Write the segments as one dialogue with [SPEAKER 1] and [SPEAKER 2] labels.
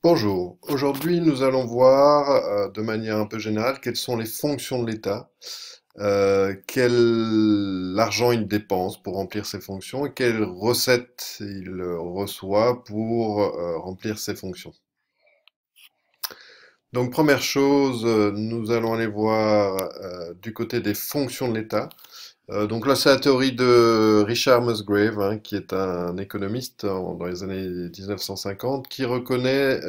[SPEAKER 1] Bonjour, aujourd'hui nous allons voir de manière un peu générale quelles sont les fonctions de l'État, quel argent il dépense pour remplir ses fonctions et quelles recettes il reçoit pour remplir ses fonctions. Donc première chose, nous allons aller voir du côté des fonctions de l'État. Donc là, c'est la théorie de Richard Musgrave, hein, qui est un économiste dans les années 1950, qui reconnaît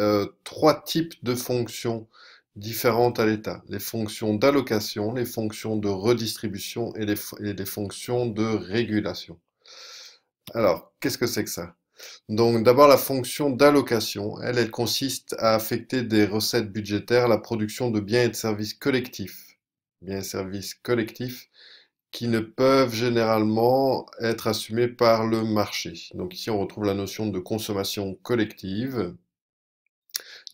[SPEAKER 1] trois types de fonctions différentes à l'État. Les fonctions d'allocation, les fonctions de redistribution et les fonctions de régulation. Alors, qu'est-ce que c'est que ça? Donc d'abord, la fonction d'allocation, elle consiste à affecter des recettes budgétaires à la production de biens et de services collectifs. Biens et services collectifs qui ne peuvent généralement être assumés par le marché. Donc ici, on retrouve la notion de consommation collective.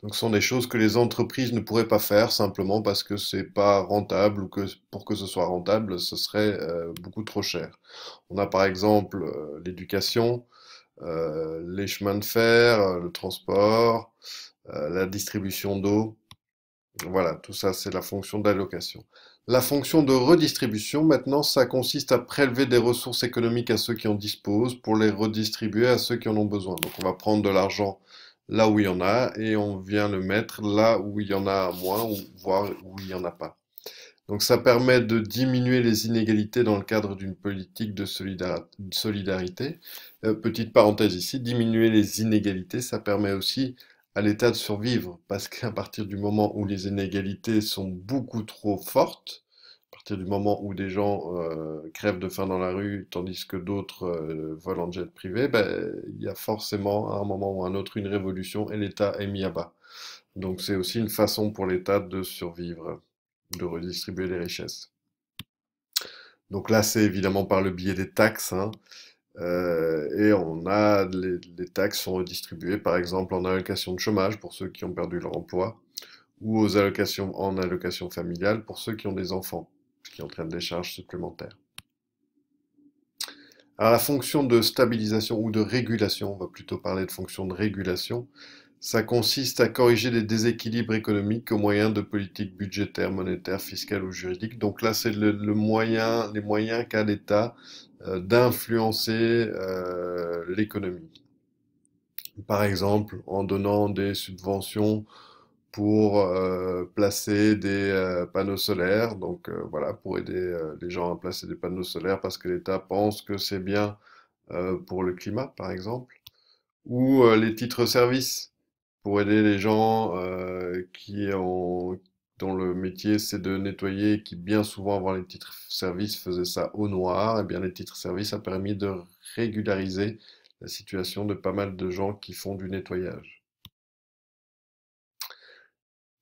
[SPEAKER 1] Donc ce sont des choses que les entreprises ne pourraient pas faire simplement parce que c'est pas rentable ou que pour que ce soit rentable, ce serait beaucoup trop cher. On a par exemple l'éducation, les chemins de fer, le transport, la distribution d'eau. Voilà, tout ça, c'est la fonction d'allocation. La fonction de redistribution, maintenant, ça consiste à prélever des ressources économiques à ceux qui en disposent pour les redistribuer à ceux qui en ont besoin. Donc, on va prendre de l'argent là où il y en a et on vient le mettre là où il y en a moins ou voire où il n'y en a pas. Donc, ça permet de diminuer les inégalités dans le cadre d'une politique de solidarité. Petite parenthèse ici, diminuer les inégalités, ça permet aussi à l'État de survivre, parce qu'à partir du moment où les inégalités sont beaucoup trop fortes, à partir du moment où des gens crèvent de faim dans la rue, tandis que d'autres volent en jet privé, ben, il y a forcément à un moment ou à un autre une révolution et l'État est mis à bas. Donc c'est aussi une façon pour l'État de survivre, de redistribuer les richesses. Donc là, c'est évidemment par le biais des taxes, hein. Et on a les taxes sont redistribuées, par exemple en allocation de chômage pour ceux qui ont perdu leur emploi, ou aux allocations en allocation familiale pour ceux qui ont des enfants, ce qui entraîne des charges supplémentaires. Alors la fonction de stabilisation ou de régulation, on va plutôt parler de fonction de régulation, ça consiste à corriger les déséquilibres économiques au moyen de politiques budgétaires, monétaires, fiscales ou juridiques. Donc là, c'est le moyen, les moyens qu'a l'État d'influencer l'économie. Par exemple, en donnant des subventions pour placer des panneaux solaires, donc voilà, pour aider les gens à placer des panneaux solaires parce que l'État pense que c'est bien pour le climat, par exemple, ou les titres-services pour aider les gens dont le métier c'est de nettoyer et qui bien souvent avant les titres-services faisaient ça au noir, et bien les titres-services a permis de régulariser la situation de pas mal de gens qui font du nettoyage.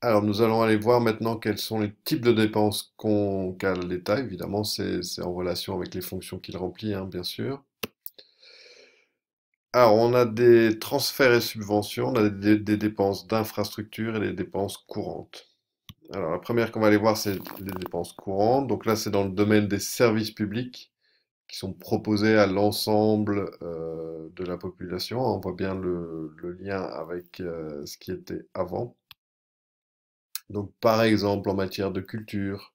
[SPEAKER 1] Alors, nous allons aller voir maintenant quels sont les types de dépenses qu'a l'État. Évidemment, c'est en relation avec les fonctions qu'il remplit, hein, bien sûr. Alors, on a des transferts et subventions, on a des dépenses d'infrastructure et des dépenses courantes. Alors, la première qu'on va aller voir, c'est les dépenses courantes. Donc là, c'est dans le domaine des services publics qui sont proposés à l'ensemble de la population. On voit bien le lien avec ce qui était avant. Donc, par exemple, en matière de culture,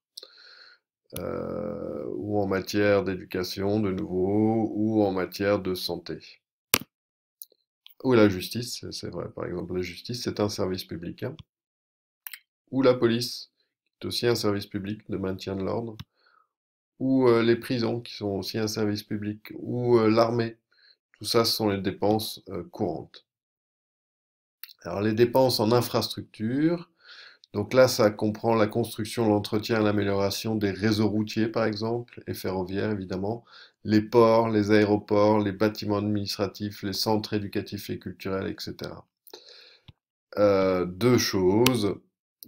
[SPEAKER 1] ou en matière d'éducation de nouveau, ou en matière de santé. Ou la justice, c'est vrai, par exemple, la justice, c'est un service public, hein. Ou la police, qui est aussi un service public de maintien de l'ordre. Ou les prisons, qui sont aussi un service public. Ou l'armée. Tout ça, ce sont les dépenses courantes. Alors, les dépenses en infrastructure, donc là, ça comprend la construction, l'entretien et l'amélioration des réseaux routiers, par exemple, et ferroviaires, évidemment, les ports, les aéroports, les bâtiments administratifs, les centres éducatifs et culturels, etc. Deux choses,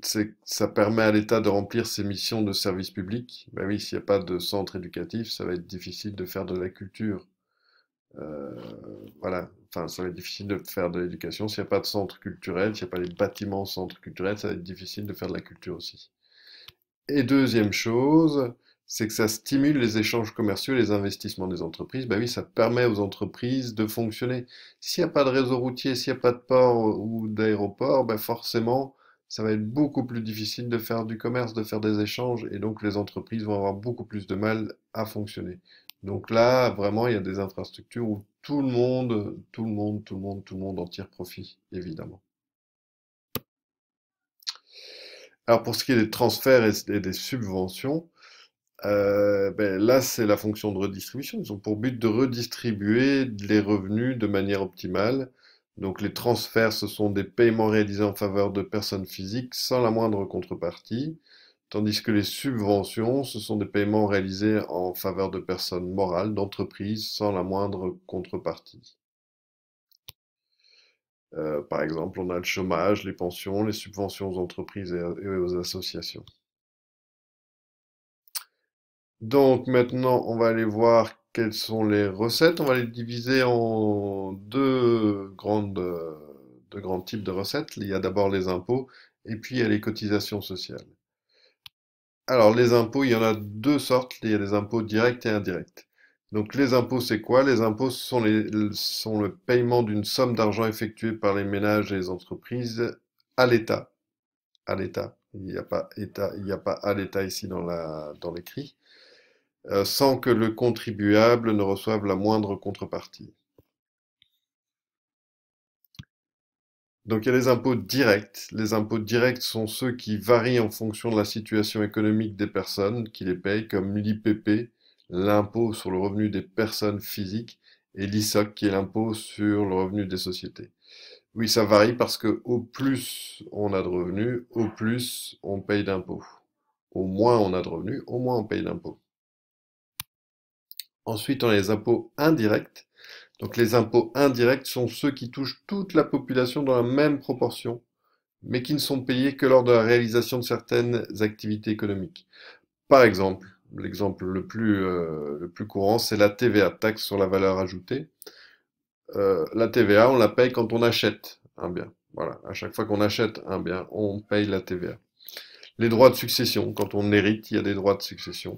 [SPEAKER 1] c'est que ça permet à l'État de remplir ses missions de service public. Ben oui, s'il n'y a pas de centre éducatif, ça va être difficile de faire de la culture. Euh, voilà, enfin, ça va être difficile de faire de l'éducation. S'il n'y a pas de centre culturel, s'il n'y a pas les bâtiments centres culturels, ça va être difficile de faire de la culture aussi. Et deuxième chose, C'est que ça stimule les échanges commerciaux et les investissements des entreprises. Ben oui, ça permet aux entreprises de fonctionner. S'il n'y a pas de réseau routier, s'il n'y a pas de port ou d'aéroport, ben forcément, ça va être beaucoup plus difficile de faire du commerce, de faire des échanges, et donc les entreprises vont avoir beaucoup plus de mal à fonctionner. Donc là, vraiment, il y a des infrastructures où tout le monde en tire profit, évidemment. Alors pour ce qui est des transferts et des subventions, ben là, c'est la fonction de redistribution. Ils ont pour but de redistribuer les revenus de manière optimale. Donc les transferts, ce sont des paiements réalisés en faveur de personnes physiques sans la moindre contrepartie, tandis que les subventions, ce sont des paiements réalisés en faveur de personnes morales, d'entreprises, sans la moindre contrepartie. Par exemple, on a le chômage, les pensions, les subventions aux entreprises et aux associations. Donc maintenant, on va aller voir quelles sont les recettes. On va les diviser en deux grands types de recettes. Il y a d'abord les impôts et puis il y a les cotisations sociales. Alors les impôts, il y en a deux sortes. Il y a des impôts directs et indirects. Donc les impôts, c'est quoi? Les impôts sont le paiement d'une somme d'argent effectuée par les ménages et les entreprises à l'État. À l'État. Il n'y a pas État, il n'y a pas à l'État ici dans l'écrit. Sans que le contribuable ne reçoive la moindre contrepartie. Donc il y a les impôts directs. Les impôts directs sont ceux qui varient en fonction de la situation économique des personnes qui les payent, comme l'IPP, l'impôt sur le revenu des personnes physiques, et l'ISOC, qui est l'impôt sur le revenu des sociétés. Oui, ça varie parce que au plus on a de revenus, au plus on paye d'impôts. Au moins on a de revenus, au moins on paye d'impôts. Ensuite, on a les impôts indirects. Donc les impôts indirects sont ceux qui touchent toute la population dans la même proportion, mais qui ne sont payés que lors de la réalisation de certaines activités économiques. Par exemple, l'exemple le plus courant, c'est la TVA, taxe sur la valeur ajoutée. La TVA, on la paye quand on achète un bien. Voilà, à chaque fois qu'on achète un bien, on paye la TVA. Les droits de succession, quand on hérite, il y a des droits de succession.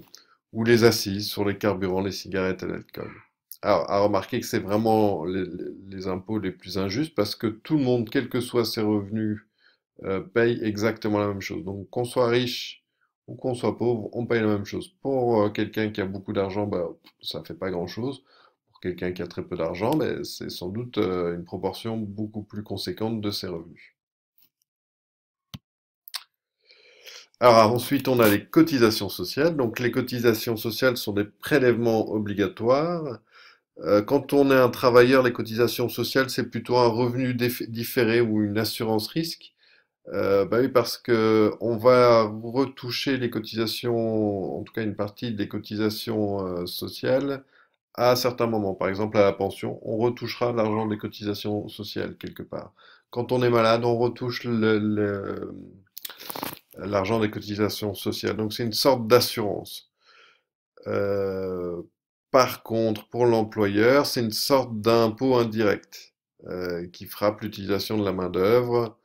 [SPEAKER 1] Ou les assises sur les carburants, les cigarettes et l'alcool. Alors, à remarquer que c'est vraiment les impôts les plus injustes parce que tout le monde, quels que soient ses revenus, paye exactement la même chose. Donc, qu'on soit riche ou qu'on soit pauvre, on paye la même chose. Pour quelqu'un qui a beaucoup d'argent, bah, ça fait pas grand-chose. Pour quelqu'un qui a très peu d'argent, ben, c'est sans doute une proportion beaucoup plus conséquente de ses revenus. Alors ensuite, on a les cotisations sociales. Donc les cotisations sociales sont des prélèvements obligatoires. Quand on est un travailleur, les cotisations sociales, c'est plutôt un revenu différé ou une assurance risque. Bah oui, parce que on va retoucher les cotisations, en tout cas une partie des cotisations sociales, à certains moments. Par exemple, à la pension, on retouchera l'argent des cotisations sociales quelque part. Quand on est malade, on retouche l'argent des cotisations sociales. Donc c'est une sorte d'assurance. Euh, Par contre, pour l'employeur, c'est une sorte d'impôt indirect qui frappe l'utilisation de la main-d'œuvre.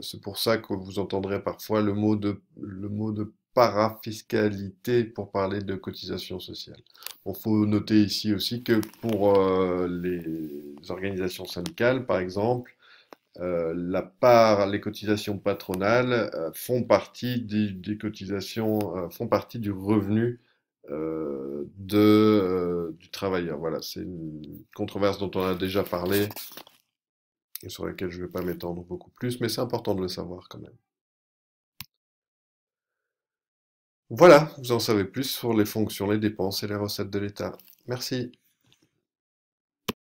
[SPEAKER 1] C'est pour ça que vous entendrez parfois le mot de parafiscalité pour parler de cotisation sociale. Il faut noter ici aussi que pour les organisations syndicales, par exemple, les cotisations patronales font partie des cotisations, font partie du revenu du travailleur. Voilà, c'est une controverse dont on a déjà parlé et sur laquelle je ne vais pas m'étendre beaucoup plus, mais c'est important de le savoir quand même. Voilà, vous en savez plus sur les fonctions, les dépenses et les recettes de l'État. Merci.